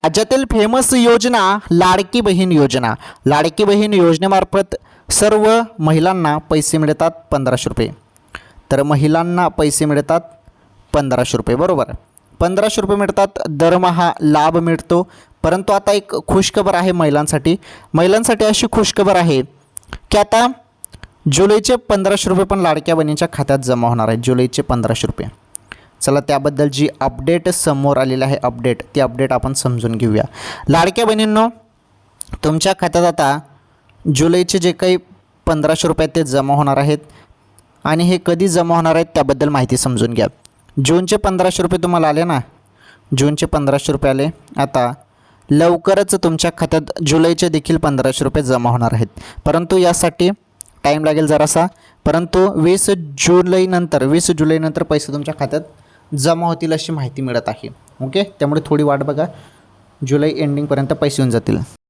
राज्यातील फेमस योजना लाडकी बहीण योजना. लाडकी बहीण योजनेमार्फत सर्व महिलांना पैसे मिळतात 1500 रुपये. तर महिलांना पैसे मिळतात 1500 रुपये, बरोबर. 1500 रुपये मिळतात, दरमहा लाभ मिळतो. परंतु आता एक खुशखबर आहे महिलांसाठी. महिलांसाठी अशी खुशखबर आहे की आता जुलैचे 1500 रुपये पण लाडक्या बहिणींच्या खात्यात जमा होणार आहेत. जुलैचे 1500 रुपये. चला त्याबद्दल जी अपडेट समोर आलेली आहे, ती अपडेट आपण समजून घेऊया. लाडक्या बहिणींनो, तुमच्या खात्यात आता जुलैचे जे काही 1500 रुपये ते जमा होणार आहेत आणि हे कधी जमा होणार आहेत त्याबद्दल माहिती समजून घ्या. जूनचे 1500 रुपये तुम्हाला आले ना, जूनचे 1500 रुपये आले. आता लवकरच तुमच्या खात्यात जुलैचे देखील 1500 रुपये जमा होणार आहेत. परंतु यासाठी टाईम लागेल जरासा. परंतु 20 जुलैनंतर पैसे तुमच्या खात्यात जमा होतील अशी माहिती मिळत आहे. ओके, त्यामुळे थोडी वाट बघा, जुलै एंडिंगपर्यंत पैसे येऊन जातील.